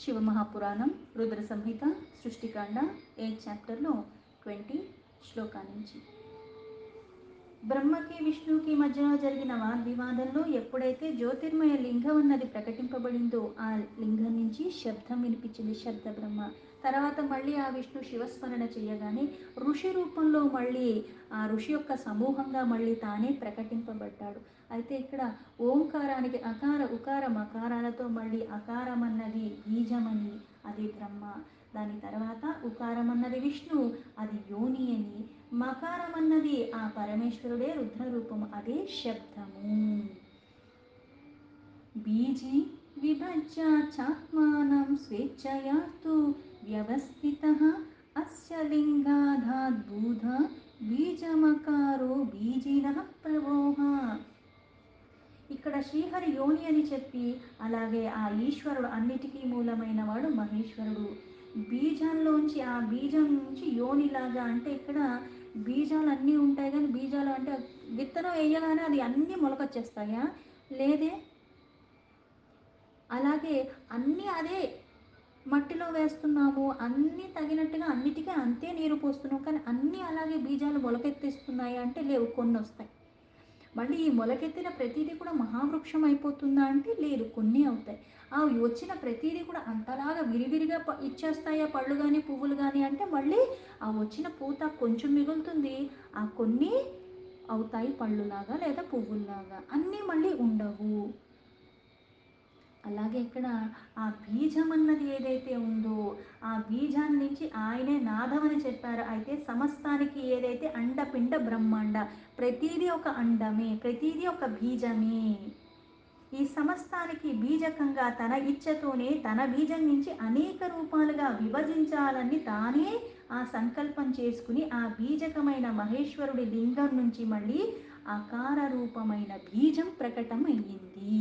శివమహాపురాణం రుద్ర సంహిత సృష్టికాండ 8 చాప్టర్లో 20 శ్లోకా నుంచి. బ్రహ్మకి విష్ణువుకి మధ్యలో జరిగిన వాగ్వివాదంలో ఎప్పుడైతే జ్యోతిర్మయ లింగం అన్నది ప్రకటింపబడిందో ఆ లింగం నుంచి శబ్దం వినిపించింది, శబ్ద బ్రహ్మ. తర్వాత మళ్ళీ ఆ విష్ణు శివస్మరణ చేయగానే ఋషి రూపంలో మళ్ళీ ఆ ఋషి యొక్క సమూహంగా మళ్ళీ తానే ప్రకటింపబడ్డాడు. అయితే ఇక్కడ ఓంకారానికి అకార ఉకార మకారాలతో మళ్ళీ అకారం అన్నది బీజమని, అది బ్రహ్మ. దాని తర్వాత ఉకారం అన్నది విష్ణు, అది యోని అని. మకారం అన్నది ఆ పరమేశ్వరుడే రుద్రరూపము, అదే శబ్దము. బీజీ విభజ్య చాత్మానం స్వేచ్ఛయాస్తు వ్యవస్థితః అస్య లింగాధాద్భూత బీజమకారో బీజినః ప్రవోహ. ఇక్కడ శ్రీహరి యోని అని చెప్పి, అలాగే ఆ ఈశ్వరుడు అన్నిటికీ మూలమైన వాడు మహేశ్వరుడు. బీజంలోంచి ఆ బీజం నుంచి యోనిలాగా, అంటే ఇక్కడ బీజాలు అన్నీ ఉంటాయి కానీ బీజాలు అంటే విత్తనం వేయగానే అది అన్నీ మొలకొచ్చేస్తాయా? లేదే. అలాగే అన్నీ అదే మట్టిలో వేస్తున్నాము, అన్నీ తగినట్టుగా అన్నిటికీ అంతే నీరు పోస్తున్నాం, కానీ అన్నీ అలాగే బీజాలు మొలకెత్తిస్తున్నాయి అంటే లేవు, కొన్ని వస్తాయి. మళ్ళీ ఈ మొలకెత్తిన ప్రతిదీ కూడా మహావృక్షం అయిపోతుందా అంటే లేదు, కొన్ని అవుతాయి. ఆ వచ్చిన ప్రతిదీ కూడా అంతలాగా విరివిరిగా ఇచ్చేస్తాయా పళ్ళు కానీ పువ్వులు కానీ అంటే మళ్ళీ ఆ వచ్చిన పూత కొంచెం మిగులుతుంది, ఆ కొన్ని అవుతాయి పళ్ళులాగా లేదా పువ్వుల్లాగా, అన్నీ మళ్ళీ ఉండవు. అలాగే ఇక్కడ ఆ బీజం అన్నది ఏదైతే ఉందో ఆ బీజాన్ని నుంచి ఆయనే నాదం అని చెప్పారు. అయితే సమస్తానికి ఏదైతే అండపిండ బ్రహ్మాండ, ప్రతీదీ ఒక అండమే, ప్రతీదీ ఒక బీజమే. ఈ సమస్తానికి బీజకంగా తన ఇచ్ఛతోనే తన బీజం నుంచి అనేక రూపాలుగా విభజించాలని తానే ఆ సంకల్పం చేసుకుని ఆ బీజకమైన మహేశ్వరుడి లింగం నుంచి మళ్ళీ అకార రూపమైన బీజం ప్రకటమయ్యింది.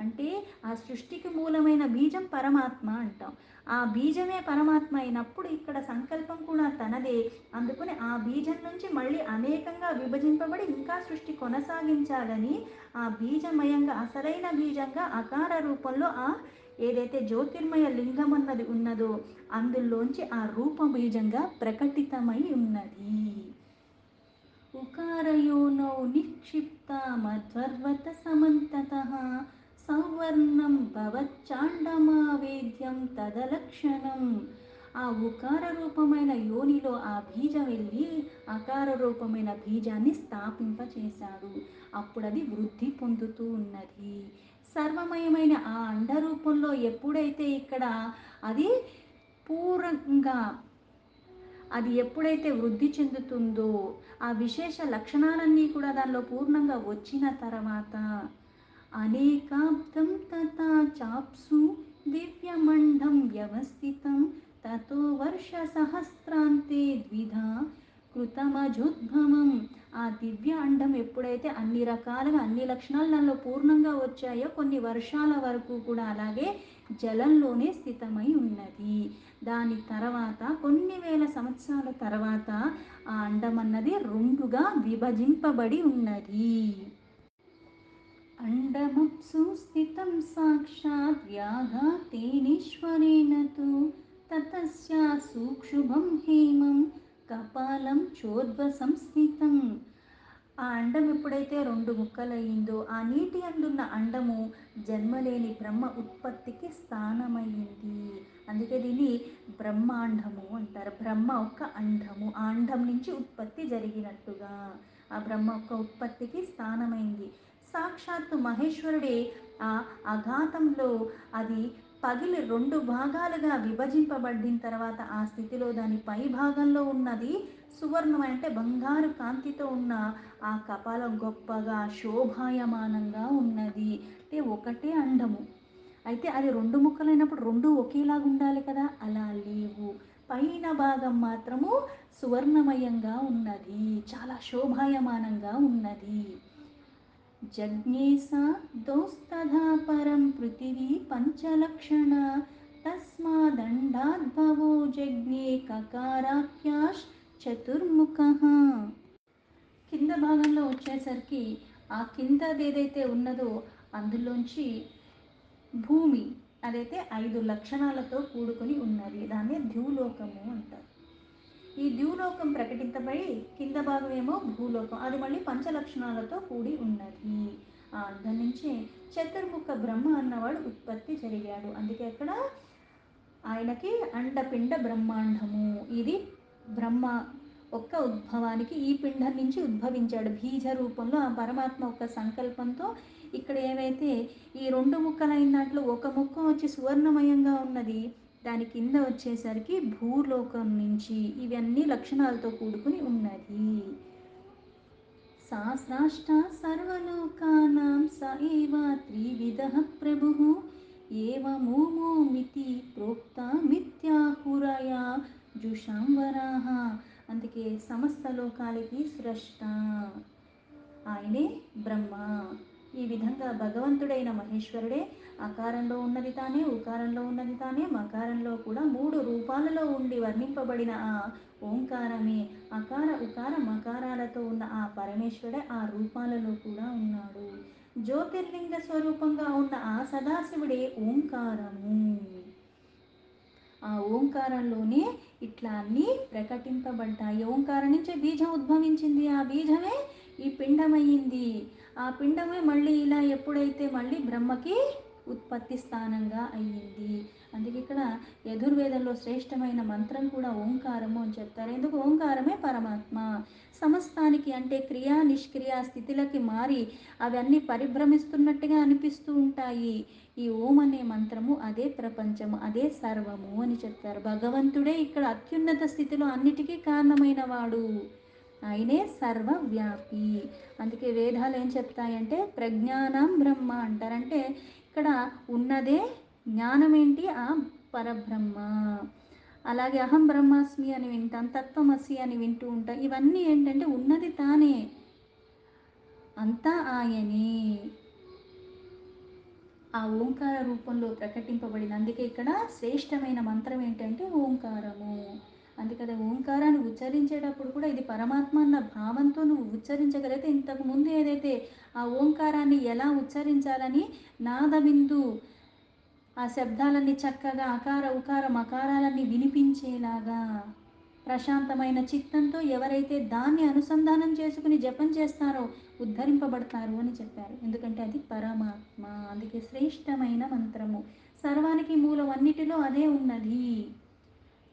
అంటే ఆ సృష్టికి మూలమైన బీజం పరమాత్మ అంటాం. ఆ బీజమే పరమాత్మ అయినప్పుడు ఇక్కడ సంకల్పం కూడా తనదే. అందుకని ఆ బీజం నుంచి మళ్ళీ అనేకంగా విభజింపబడి ఇంకా సృష్టి కొనసాగించాలని ఆ బీజమయంగా అసలైన బీజంగా అకార రూపంలో ఆ ఏదైతే జ్యోతిర్మయ లింగం అన్నది ఉన్నదో అందులోంచి ఆ రూప బీజంగా ప్రకటితమై ఉన్నది. ఉకారయోనౌ నిక్షిప్త మధ్వర్వత సమంతతః సౌవర్ణం భవచ్చాండమావేద్యం తదలక్షణం. ఆ ఉకార రూపమైన యోనిలో ఆ బీజం వెళ్ళి అకార రూపమైన బీజాన్ని స్థాపింపచేశాడు. అప్పుడు అది వృద్ధి పొందుతూ ఉన్నది. సర్వమయమైన ఆ అండ రూపంలో ఎప్పుడైతే ఇక్కడ అది పూర్ణంగా అది ఎప్పుడైతే వృద్ధి చెందుతుందో ఆ విశేష లక్షణాలన్నీ కూడా దానిలో పూర్ణంగా వచ్చిన తర్వాత అనేకాబ్దం తథా చాప్సు దివ్యమండం వ్యవస్థితం తతో వర్ష సహస్రాంతే ద్విధా కృతమజుద్భవం. ఆ దివ్య అండం ఎప్పుడైతే అన్ని రకాలుగా అన్ని లక్షణాలు దానిలో పూర్ణంగా వచ్చాయో కొన్ని వర్షాల వరకు కూడా అలాగే జలంలోనే స్థితమై ఉన్నది. దాని తర్వాత కొన్ని వేల సంవత్సరాల తర్వాత ఆ అండం అన్నది రెండుగా విభజింపబడి ఉన్నది. అండమప్సు స్థితం సాక్షాత్ వ్యాఘాతేనీశ్వరేణ తు తతస్య సూక్షుభం హేమం కపాలం చోద్వ సంస్థితం. ఆ అండం ఎప్పుడైతే రెండు ముక్కలయ్యిందో ఆ నీటి అందున్న అండము జన్మలేని బ్రహ్మ ఉత్పత్తికి స్థానమైంది. అందుకే దీన్ని బ్రహ్మాండము అంటారు. బ్రహ్మ ఒక అండము, ఆ అండం నుంచి ఉత్పత్తి జరిగినట్టుగా ఆ బ్రహ్మ యొక్క ఉత్పత్తికి స్థానమైంది. సాక్షాత్తు మహేశ్వరుడే ఆ అఘాతంలో అది పగిలి రెండు భాగాలుగా విభజింపబడిన తర్వాత ఆ స్థితిలో దాని పై భాగంలో ఉన్నది సువర్ణం, అంటే బంగారు కాంతితో ఉన్న ఆ కపాలం గొప్పగా శోభాయమానంగా ఉన్నది. అంటే ఒకటే అండము, అయితే అది రెండు ముక్కలైనప్పుడు రెండు ఒకేలాగా ఉండాలి కదా, అలా లేవు. పైన భాగం మాత్రము సువర్ణమయంగా ఉన్నది, చాలా శోభాయమానంగా ఉన్నది. జజ్ఞేసా దౌస్తథా పరం పృథివీ పంచలక్షణ తస్మాదండాద్భవో జజ్ఞే కకారాఖ్యాశ్ చతుర్ముఖః. కింద భాగంలో వచ్చేసరికి ఆ కిందది ఏదైతే ఉన్నదో అందులోంచి భూమి అదైతే 5 లక్షణాలతో కూడుకుని ఉన్నది. దాన్ని ద్యూలోకము అంటారు. ఈ ద్యూలోకం ప్రకటించబడి కింద భాగం ఏమో భూలోకం, అది మళ్ళీ పంచలక్షణాలతో కూడి ఉన్నది. దాని నుంచి చతుర్ముఖ బ్రహ్మ అన్నవాడు ఉత్పత్తి జరిగాడు. అందుకే అక్కడ ఆయనకి అండపిండ బ్రహ్మాండము, ఇది బ్రహ్మ ఒక్క ఉద్భవానికి ఈ పిండం నుంచి ఉద్భవించాడు బీజ రూపంలో. ఆ పరమాత్మ ఒక సంకల్పంతో ఇక్కడ ఏవైతే ఈ రెండు ముక్కలైన దాంట్లో ఒక ముక్క వచ్చి సువర్ణమయంగా ఉన్నది, దాని కింద వచ్చేసరికి భూలోకం నుంచి ఇవన్నీ లక్షణాలతో కూడుకుని ఉన్నది. సహస్రాష్ట సర్వలోకానాం స ఏవ త్రివిధః ప్రభుః ఏవమూమోమితి ప్రోక్త మిథ్యాహురయా జుషాంవరాః. అందుకే సమస్త లోకాలకి స్రష్ట ఆయనే బ్రహ్మ. ఈ విధంగా భగవంతుడైన మహేశ్వరుడే అకారంలో ఉన్నది తానే, ఉకారంలో ఉన్నది తానే, మకారంలో కూడా 3 రూపాలలో ఉండి వర్ణింపబడిన ఆ ఓంకారమే, అకార ఉకార మకారాలతో ఉన్న ఆ పరమేశ్వరుడే ఆ రూపాలలో కూడా ఉన్నాడు. జ్యోతిర్లింగ స్వరూపంగా ఉన్న ఆ సదాశివుడే ఓంకారము. ఆ ఓంకారంలోనే ఇట్లా అన్నీ ప్రకటింపబడ్డాయి. ఓంకారం నుంచే బీజం ఉద్భవించింది, ఆ బీజమే ఈ పిండమయ్యింది. ఆ పిండమే మళ్ళీ ఇలా ఎప్పుడైతే మళ్ళీ బ్రహ్మకి ఉత్పత్తి స్థానంగా అయ్యింది. అందుకే ఇక్కడ యజుర్వేదంలో శ్రేష్టమైన మంత్రం కూడా ఓంకారము అని చెప్తారు. ఎందుకు? ఓంకారమే పరమాత్మ. సమస్తానికి అంటే క్రియా నిష్క్రియా స్థితిలకి మారి అవన్నీ పరిభ్రమిస్తున్నట్టుగా అనిపిస్తూ ఉంటాయి. ఈ ఓం అనే మంత్రము అదే ప్రపంచము, అదే సర్వము అని చెప్తారు. భగవంతుడే ఇక్కడ అత్యున్నత స్థితిలో అన్నిటికీ కారణమైన వాడు, ఆయనే సర్వవ్యాపి. అందుకే వేదాలు ఏం చెప్తాయంటే ప్రజ్ఞానం బ్రహ్మ అంటారంటే ఇక్కడ ఉన్నదే జ్ఞానం ఏంటి? ఆ పరబ్రహ్మ. అలాగే అహం బ్రహ్మాస్మి అని వింటాం, తత్వమసి అని వింటూ ఉంటాం. ఇవన్నీ ఏంటంటే ఉన్నది తానే, అంతా ఆయనే, ఆ ఓంకార రూపంలో ప్రకటింపబడింది. అందుకే ఇక్కడ శ్రేష్టమైన మంత్రం ఏంటంటే ఓంకారము. అందుకని ఓంకారాన్ని ఉచ్చరించేటప్పుడు కూడా ఇది పరమాత్మ అన్న భావంతో నువ్వు ఉచ్చరించగలిగితే, ఇంతకు ముందు ఏదైతే ఆ ఓంకారాన్ని ఎలా ఉచ్చరించాలని నాదబిందు ఆ శబ్దాలన్నీ చక్కగా అకార ఉకార మకారాలన్నీ వినిపించేలాగా ప్రశాంతమైన చిత్తంతో ఎవరైతే దాన్ని అనుసంధానం చేసుకుని జపం చేస్తారో ఉద్ధరింపబడతారు అని చెప్పారు. ఎందుకంటే అది పరమాత్మ. అందుకే శ్రేష్టమైన మంత్రము, సర్వానికి మూలం, అన్నిటిలో అదే ఉన్నది.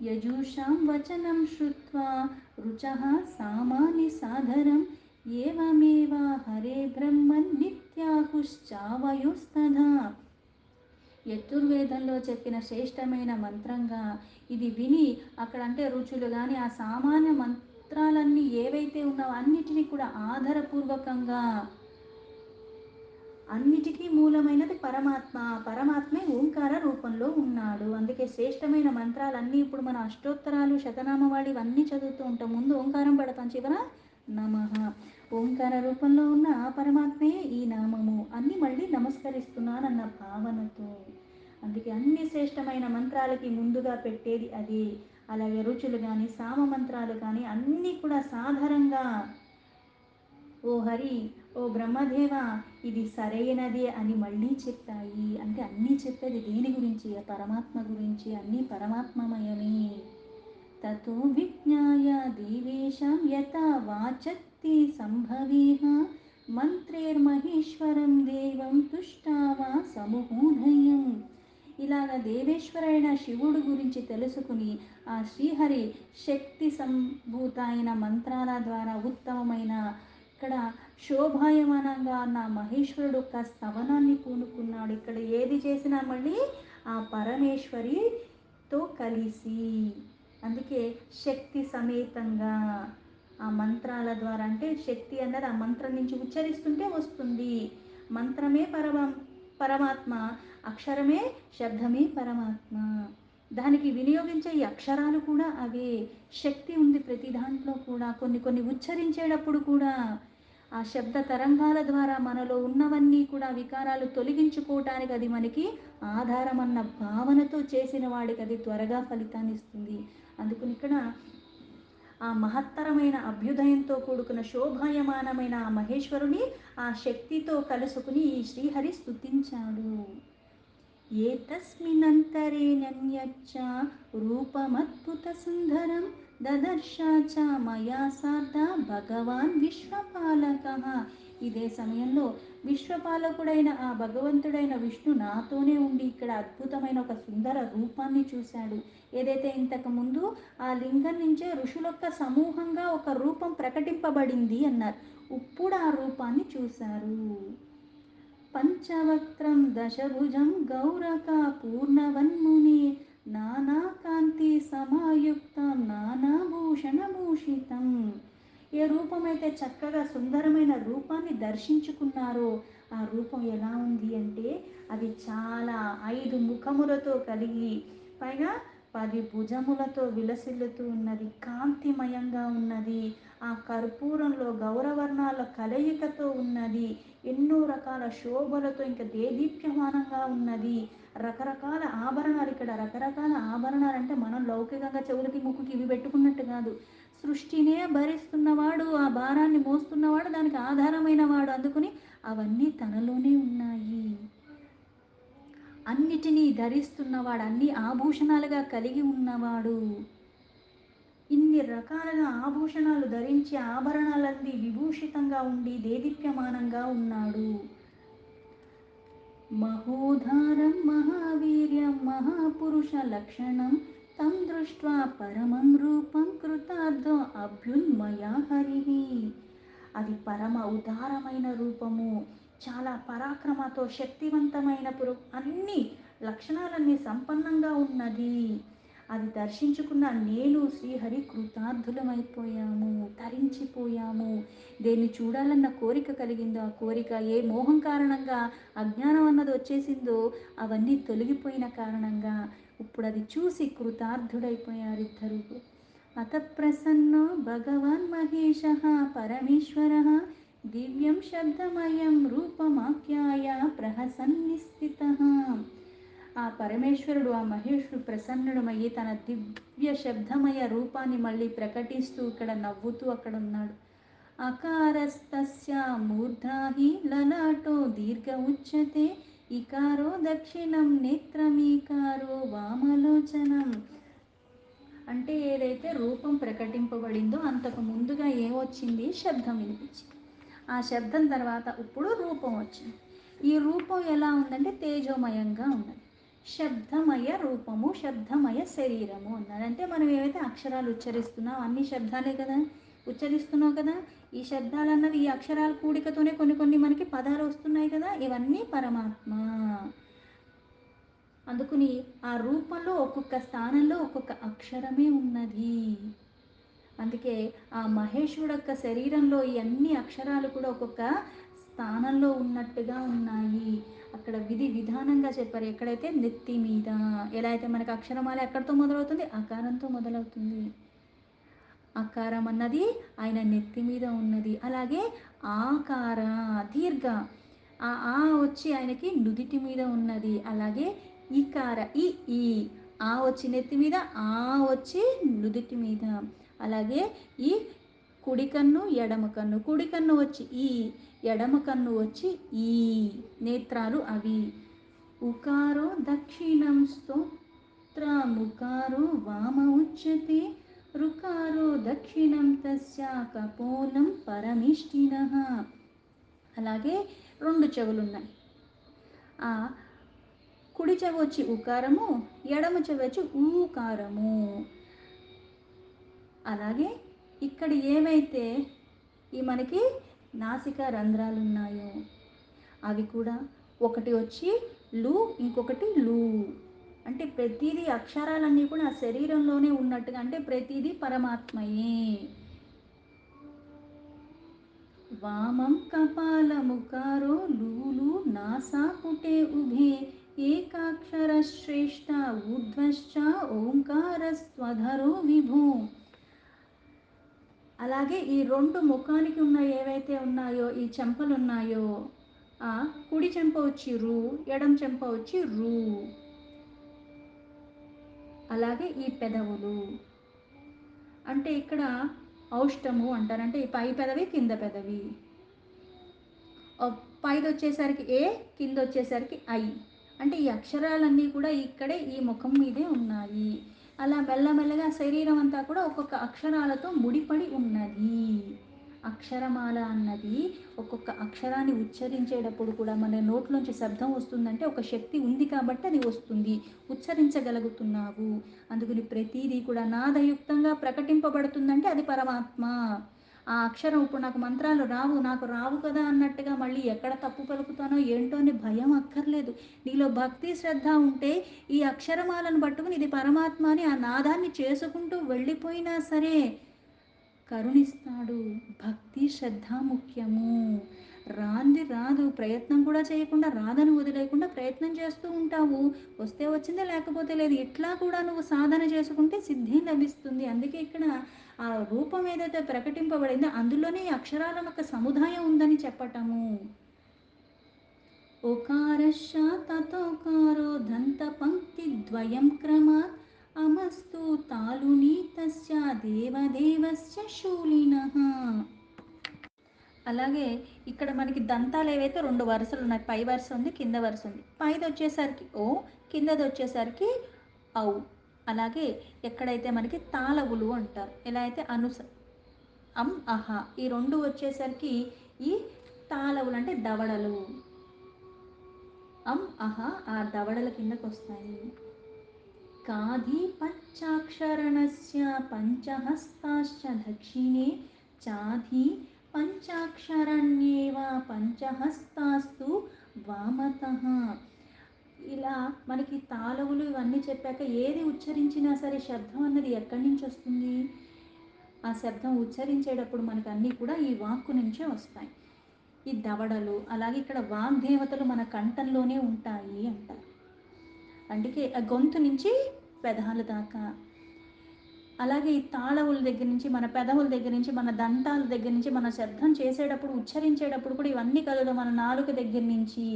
యజూషాం వచనం శ్రుత్వా రుచః సామాని సాదరం ఏవమేవ హరే బ్రహ్మన్ నిత్యాహుశ్చావయోస్తథా. యజుర్వేదంలో చెప్పిన శ్రేష్టమైన మంత్రంగా ఇది విని అక్కడ అంటే రుచులు కానీ ఆ సామాన్య మంత్రాలన్నీ ఏవైతే ఉన్నావో అన్నిటినీ కూడా ఆధారపూర్వకంగా, అన్నిటికీ మూలమైనది పరమాత్మ. పరమాత్మే ఓంకార రూపంలో ఉన్నాడు. అందుకే శ్రేష్టమైన మంత్రాలన్నీ ఇప్పుడు మన అష్టోత్తరాలు శతనామవాళి ఇవన్నీ చదువుతూ ఉంటాం. ముందు ఓంకారం పెడతాం, చివర నమః. ఓంకార రూపంలో ఉన్న ఆ పరమాత్మే ఈ నామము అన్నీ మళ్ళీ నమస్కరిస్తున్నానన్న భావనతో. అందుకే అన్ని శ్రేష్టమైన మంత్రాలకి ముందుగా పెట్టేది అదే. అలాగే రుచులు కానీ సామ మంత్రాలు కానీ అన్నీ కూడా సాధారణంగా ఓ హరి, ఓ బ్రహ్మదేవ, ఇది సరైనదే అని మళ్ళీ చెప్పాయి. అంటే అన్నీ చెప్పేది దేని గురించి? పరమాత్మ గురించి. అన్నీ పరమాత్మమయమే. తతో విజ్ఞాయ దేవేశం యథా వాచత్తి సంభవేహ మంత్రేర్మహేశ్వరం దేవం తుష్టావా సముహూఢయం. ఇలాగ దేవేశ్వరైన శివుడు గురించి తెలుసుకుని ఆ శ్రీహరి శక్తి సంభూత అయిన మంత్రాల ద్వారా ఉత్తమమైన ఇక్కడ శోభాయమానంగా ఉన్న మహేశ్వరుడు ఒక స్తవనాన్ని పూనుకున్నాడు. ఇక్కడ ఏది చేసినా మళ్ళీ ఆ పరమేశ్వరితో కలిసి, అందుకే శక్తి సమేతంగా ఆ మంత్రాల ద్వారా, అంటే శక్తి అన్నది ఆ మంత్రం నుంచి ఉచ్చరిస్తుంటే వస్తుంది. మంత్రమే పరమాత్మ, అక్షరమే శబ్దమే పరమాత్మ. దానికి వినియోగించే ఈ అక్షరాలు కూడా అవే. శక్తి ఉంది ప్రతి దాంట్లో కూడా. కొన్ని కొన్ని ఉచ్చరించేటప్పుడు కూడా ఆ శబ్ద తరంగాల ద్వారా మనలో ఉన్నవన్నీ కూడా వికారాలు తొలగించుకోవటానికి అది మనకి ఆధారమన్న భావనతో చేసిన వాడికి అది త్వరగా ఫలితాన్ని ఇస్తుంది. అందుకని ఇక్కడ ఆ మహత్తరమైన అభ్యుదయంతో కూడుకున్న శోభాయమానమైన ఆ మహేశ్వరుని ఆ శక్తితో కలుసుకుని ఈ శ్రీహరి స్తుతించాడు. एतस्मिन्नन्तरेऽन्यच्च रूपमद्भुतसुन्दरं ददर्श च మయా సార్ధ భగవాన్ విశ్వపాలక. ఇదే సమయంలో విశ్వపాలకుడైన ఆ భగవంతుడైన విష్ణు నాతోనే ఉండి ఇక్కడ అద్భుతమైన ఒక సుందర రూపాన్ని చూశాడు. ఏదైతే ఇంతకు ముందు ఆ లింగం నుంచే ఋషులొక్క సమూహంగా ఒక రూపం ప్రకటింపబడింది అన్నారు. ఇప్పుడు ఆ రూపాన్ని చూశారు. పంచవక్త్రం దశభుజం గౌరక పూర్ణవన్ముని నానాకాంతి సమాయుక్తం నానాభూషణభూషితం. ఏ రూపమైతే చక్కగా సుందరమైన రూపాన్ని దర్శించుకున్నారో ఆ రూపం ఎలా ఉంది అంటే అది చాలా 5 ముఖములతో కలిగి పైగా 10 భుజములతో విలసిల్లుతూ ఉన్నది, కాంతిమయంగా ఉన్నది. ఆ కర్పూరంలో గౌరవర్ణాల కలయికతో ఉన్నది, ఎన్నో రకాల శోభలతో ఇంకా దేదీప్యమానంగా ఉన్నది. రకరకాల ఆభరణాలు, ఇక్కడ రకరకాల ఆభరణాలు అంటే మనం లౌకికంగా చెవులకి ముక్కుకి ఇవి పెట్టుకున్నట్టు కాదు. సృష్టినే భరిస్తున్నవాడు, ఆ భారాన్ని మోస్తున్నవాడు, దానికి ఆధారమైన వాడు, అందుకుని అవన్నీ తనలోనే ఉన్నాయి. అన్నిటినీ ధరిస్తున్నవాడు, అన్ని ఆభూషణాలుగా కలిగి ఉన్నవాడు. ఇన్ని రకాలుగా ఆభూషణాలు ధరించి ఆభరణాలన్నీ విభూషితంగా ఉండి దేదీప్యమానంగా ఉన్నాడు. మహోధారం మహావీర్యం మహాపురుష లక్షణం తం దృష్ట్వా పరమం రూపం కృతార్థో అభ్యున్మయా హరి. అది పరమ ఉదారమైన రూపము, చాలా పరాక్రమతో శక్తివంతమైన అన్ని లక్షణాలన్నీ సంపన్నంగా ఉన్నది. అది దర్శించుకున్న నేను శ్రీహరి కృతార్థులమైపోయాము, తరించిపోయాము. దేన్ని చూడాలన్న కోరిక కలిగిందో ఆ కోరిక, ఏ మోహం కారణంగా అజ్ఞానం అన్నది వచ్చేసిందో అవన్నీ తొలగిపోయిన కారణంగా ఇప్పుడు అది చూసి కృతార్థుడైపోయారు ఇద్దరు. అత ప్రసన్నో భగవాన్ మహేశ పరమేశ్వర దివ్యం శబ్దమయం రూపమాఖ్యాయ ప్రహసన్నిస్థిత. ఆ పరమేశ్వరుడు, ఆ మహేశ్వరుడు ప్రసన్నుడమయ్యి తన దివ్య శబ్దమయ రూపాన్ని మళ్ళీ ప్రకటిస్తూ ఇక్కడ నవ్వుతూ అక్కడ ఉన్నాడు. అకారస్తస్య మూర్ధాహి లలాటో దీర్ఘ ఉచ్యతే ఇకారో దక్షిణం నేత్రమీకారో వామలోచనం. అంటే ఏదైతే రూపం ప్రకటింపబడిందో అంతకు ముందుగా ఏమొచ్చింది? శబ్దం వినిపించింది. ఆ శబ్దం తర్వాత ఇప్పుడు రూపం వచ్చింది. ఈ రూపం ఎలా ఉందంటే తేజోమయంగా ఉన్నది. శబ్దమయ రూపము, శబ్దమయ శరీరము అన్నారు. అంటే మనం ఏవైతే అక్షరాలు ఉచ్చరిస్తున్నాం అన్ని శబ్దాలే కదా ఉచ్చరిస్తున్నావు కదా. ఈ శబ్దాలు అన్నవి ఈ అక్షరాల కూడికతోనే కొన్ని కొన్ని మనకి పదాలు వస్తున్నాయి కదా, ఇవన్నీ పరమాత్మ. అందుకుని ఆ రూపంలో ఒక్కొక్క స్థానంలో ఒక్కొక్క అక్షరమే ఉన్నది. అందుకే ఆ మహేశ్వరుడు యొక్క శరీరంలో ఈ అన్ని అక్షరాలు కూడా ఒక్కొక్క స్థానంలో ఉన్నట్టుగా ఉన్నాయి. అక్కడ విధి విధానంగా చెప్పారు. ఎక్కడైతే నెత్తి మీద, ఎలా అయితే మనకు అక్షరమాల ఎక్కడితో మొదలవుతుంది? అకారంతో మొదలవుతుంది. అకారం అన్నది ఆయన నెత్తి మీద ఉన్నది. అలాగే ఆకార దీర్ఘ ఆ వచ్చి ఆయనకి నుదిటి మీద ఉన్నది. అలాగే ఈకార ఈ ఆ వచ్చి నెత్తి మీద, ఆ వచ్చి నుదిటి మీద. అలాగే ఈ కుడి కన్ను ఎడమ కన్ను, కుడి కన్ను వచ్చి ఈ, ఎడమ కన్ను వచ్చి ఈ, నేత్రాలు అవి. ఉకారో దక్షిణం స్తోత్రముకారో వామ ఉచ్యతే రుకారో దక్షిణం తస్య కపోలం పరమిష్టినః. అలాగే 2 చెవులున్నాయి. ఆ కుడి చెవి వచ్చి ఉకారము, ఎడమ చెవి వచ్చి ఊకారము. అలాగే ఇక్కడ ఏవైతే ఈ మనకి నాసిక రంధ్రాలు ఉన్నాయో అవి కూడా ఒకటి వచ్చి లు, ఇంకొకటి లు. అంటే ప్రతిదీ అక్షరాలన్నీ కూడా ఆ శరీరంలోనే ఉన్నట్టుగా, అంటే ప్రతిదీ పరమాత్మయే. వామం కపాలముకారో లూలు నాసా పుటే ఉభే ఏకాక్షర శ్రేష్ఠ ఊర్ధ్వశ్చ ఓంకారస్వధరో విభూ. అలాగే ఈ 2 ముఖానికి ఉన్న ఏవైతే ఉన్నాయో ఈ చెంపలు ఉన్నాయో ఆ కుడి చెంప వచ్చి రు, ఎడం చెంప వచ్చి రు. అలాగే ఈ పెదవులు అంటే ఇక్కడ ఔష్టము అంటారు. అంటే ఈ పై పెదవి కింద పెదవి, పైది వచ్చేసరికి ఏ, కింద వచ్చేసరికి ఐ. అంటే ఈ అక్షరాలన్నీ కూడా ఇక్కడే ఈ ముఖం మీదే ఉన్నాయి. అలా మెల్లమెల్లగా శరీరం అంతా కూడా ఒక్కొక్క అక్షరాలతో ముడిపడి ఉన్నది. అక్షరమాల అన్నది ఒక్కొక్క అక్షరాన్ని ఉచ్చరించేటప్పుడు కూడా మన నోట్లోంచి శబ్దం వస్తుందంటే ఒక శక్తి ఉంది కాబట్టి అది వస్తుంది. ఉచ్చరించగలుగుతున్నావు. అందుకని ప్రతీదీ కూడా నాదయుక్తంగా ప్రకటింపబడుతుందంటే అది పరమాత్మ. ఆ అక్షరం ఇప్పుడు నాకు రావు కదా అన్నట్టుగా మళ్ళీ ఎక్కడ తప్పు పలుకుతానో ఏంటో అని భయం అక్కర్లేదు. నీలో భక్తి శ్రద్ధ ఉంటే ఈ అక్షరమాలను పట్టుకుని ఇది పరమాత్మ అని ఆ నాదాన్ని చేసుకుంటూ వెళ్ళిపోయినా సరే కరుణిస్తాడు. భక్తి శ్రద్ధ ముఖ్యము. రాంది రాదు, ప్రయత్నం కూడా చేయకుండా రాదని వదిలేయకుండా ప్రయత్నం చేస్తూ ఉంటావు. వస్తే వచ్చిందే, లేకపోతే లేదు. ఇట్లా కూడా నువ్వు సాధన చేసుకుంటే సిద్ధి లభిస్తుంది. అందుకే ఇక్కడ ఆ రూపం ఏదైతే ప్రకటింపబడిందో అందులోనే ఈ అక్షరాల యొక్క సముదాయం ఉందని చెప్పటము. ఓకారశ్చ తతోకారో దంత పంక్తి ద్వయం క్రమాత్ అమస్తు తాలునీతస్య దేవదేవస్య శూలినః. అలాగే ఇక్కడ మనకి దంతాలు ఏవైతే రెండు వరుసలు ఉన్నాయి. పై వరుస ఉంది, కింద వరుస ఉంది. పైది వచ్చేసరికి ఓ, కిందది వచ్చేసరికి ఔ. అలాగే ఎక్కడైతే మనకి తాళవులు అంటారు. ఎలా అయితే అం అహ ఈ రెండు వచ్చేసరికి ఈ తాళవులు అంటే దవడలు. అం అహ ఆ దవడల కిందకు వస్తాయి. కాది పంచాక్షరణస్య పంచహస్తాశ్చ దక్షిణే చాధి పంచాక్షరణ్యేవ పంచహస్తాస్తు వామతః. ఇలా మనకి తాళవులు ఇవన్నీ చెప్పాక ఏది ఉచ్చరించినా సరే శబ్దం అన్నది ఎక్కడి నుంచి వస్తుంది? ఆ శబ్దం ఉచ్చరించేటప్పుడు మనకు అన్నీ కూడా ఈ వాక్కు నుంచే వస్తాయి. ఈ దవడలు అలాగే ఇక్కడ వాగ్దేవతలు మన కంఠంలోనే ఉంటాయి అంటారు. అందుకే ఆ గొంతు నుంచి పెదాల దాకా. అలాగే ఈ తాళవుల దగ్గర నుంచి మన పెదవుల దగ్గర నుంచి మన దంతాల దగ్గర నుంచి మన శబ్దం చేసేటప్పుడు ఉచ్చరించేటప్పుడు కూడా ఇవన్నీ కలదు. మన నాలుక దగ్గర నుంచి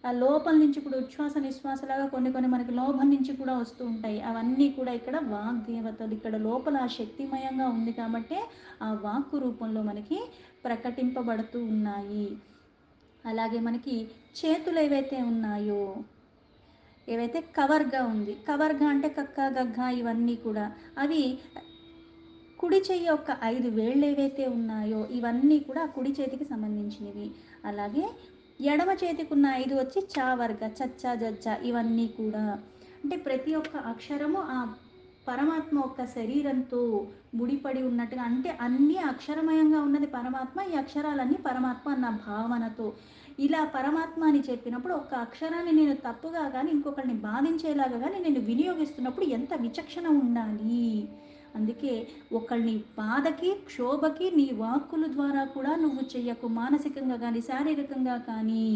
ఆ లోపల నుంచి కూడా ఉచ్ఛ్వాస నిశ్వాసలాగా కొన్ని కొన్ని మనకి లోపల నుంచి కూడా వస్తూ ఉంటాయి. అవన్నీ కూడా ఇక్కడ వాగ్దేవతలు ఇక్కడ లోపల ఆ శక్తిమయంగా ఉంది కాబట్టి ఆ వాక్కు రూపంలో మనకి ప్రకటింపబడుతూ ఉన్నాయి. అలాగే మనకి చేతులు ఏవైతే ఉన్నాయో, ఏవైతే కవర్గా ఉంది, కవర్గా అంటే కక్క గగ్గ ఇవన్నీ కూడా అవి కుడి చెయ్యి యొక్క 5 వేళ్ళు ఏవైతే ఉన్నాయో ఇవన్నీ కూడా కుడి చేతికి సంబంధించినవి. అలాగే ఎడమ చేతికి ఉన్న 5 వచ్చి చ వర్గ చచ్చ జజ్జ ఇవన్నీ కూడా అంటే ప్రతి ఒక్క అక్షరము ఆ పరమాత్మ యొక్క శరీరంతో ముడిపడి ఉన్నట్టుగా, అంటే అన్నీ అక్షరమయంగా ఉన్నది పరమాత్మ, ఈ అక్షరాలన్నీ పరమాత్మ అన్న భావనతో ఇలా పరమాత్మ అని చెప్పినప్పుడు ఒక అక్షరాన్ని నేను తప్పుగా కానీ ఇంకొకరిని బాధించేలాగా కానీ నేను వినియోగిస్తున్నప్పుడు ఎంత విచక్షణ ఉండాలి. అందుకే ఒకళ్ళని బాధకి క్షోభకి నీ వాక్కుల ద్వారా కూడా నువ్వు చెయ్యకు. మానసికంగా కానీ శారీరకంగా కానీ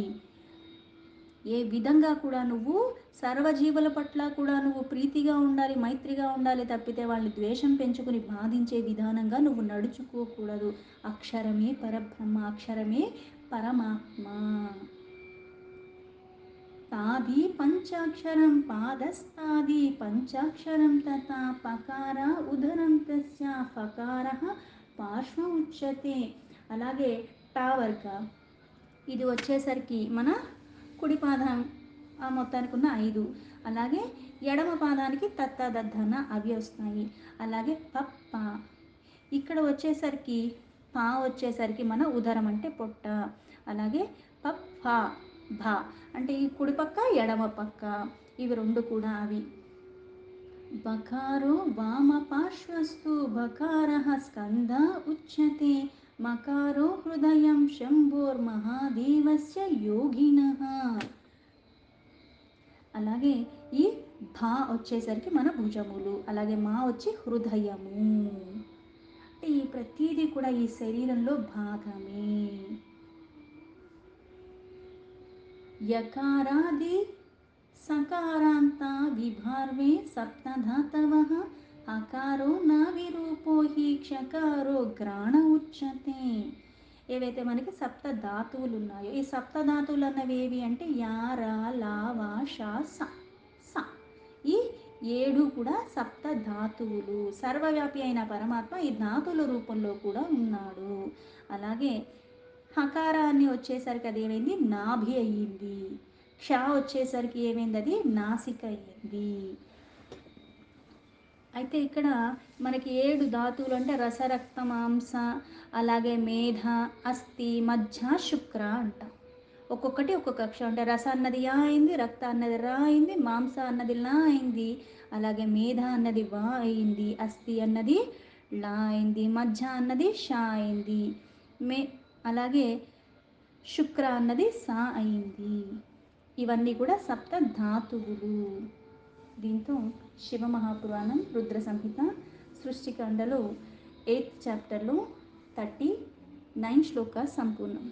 ఏ విధంగా కూడా నువ్వు సర్వజీవుల పట్ల కూడా నువ్వు ప్రీతిగా ఉండాలి, మైత్రిగా ఉండాలి తప్పితే వాళ్ళని ద్వేషం పెంచుకుని బాధించే విధానంగా నువ్వు నడుచుకోకూడదు. అక్షరమే పరబ్రహ్మ, అక్షరమే పరమాత్మ. తాది పంచాక్షరం పాదస్తాది పంచాక్షరం తథా పకార ఉదరం తస్య ఫకార పార్శ్వ ఉచ్యతే. అలాగే టా వర్గ ఇది వచ్చేసరికి మన కుడి పాదం ఆ మొత్తానికి ఉన్న 5. అలాగే ఎడమ పాదానికి తత్త దద్దన అవి వస్తాయి. అలాగే పప్ప ఇక్కడ వచ్చేసరికి పా వచ్చేసరికి మన ఉదరం అంటే పొట్ట. అలాగే పప్ప భా అంటే ఈ కుడి పక్క ఎడమ పక్క ఇవి రెండు కూడా అవి. బకారో వామ పార్శ్వస్తు బకార స్కంద ఉచ్యతే మకారో హృదయం శంభోర్మహాదేవస్య యోగినః. అలాగే ఈ భా వచ్చేసరికి మన భుజములు, అలాగే మా వచ్చి హృదయము. అంటే ఈ ప్రతీది కూడా ఈ శరీరంలో భాగమే. యకారాది సకారాంత విభార్వే సప్తధాతవః అకారో నావిరూపో హి క్షకారో గ్రాణ ఉచ్యతే. ఏవైతే మనకి సప్త ధాతువులు ఉన్నాయో ఈ సప్త ధాతువులు అన్నవి ఏవి అంటే యా రా లా వా షా స స ఈ 7 కూడా సప్త ధాతువులు. సర్వవ్యాపి అయిన పరమాత్మ ఈ ధాతువుల రూపంలో కూడా ఉన్నాడు. అలాగే హకారాన్ని వచ్చేసరికి అది ఏమైంది నాభి అయ్యింది. షా వచ్చేసరికి ఏమైంది, అది నాసిక అయ్యింది. అయితే ఇక్కడ మనకి 7 ధాతువులు అంటే రస, రక్త, మాంస, అలాగే మేధ, అస్థి, మజ్జ, శుక్ర అంటాం. ఒక్కొక్కటి ఒక్కొక్క అక్షరం అంటే రస అన్నది యా అయింది, రక్త అన్నది రా అయింది, మాంస అన్నది లా అయింది, అలాగే మేధ అన్నది వా అయింది, అస్థి అన్నది లా అయింది, మజ్జ అన్నది షా అయింది, మే అలాగే శుక్ర అన్నది సా అయింది. ఇవన్నీ కూడా సప్త ధాతువులు. దీంతో శివమహాపురాణం రుద్ర సంహిత సృష్టికాండలో 8th చాప్టర్లో 39 శ్లోక సంపూర్ణం.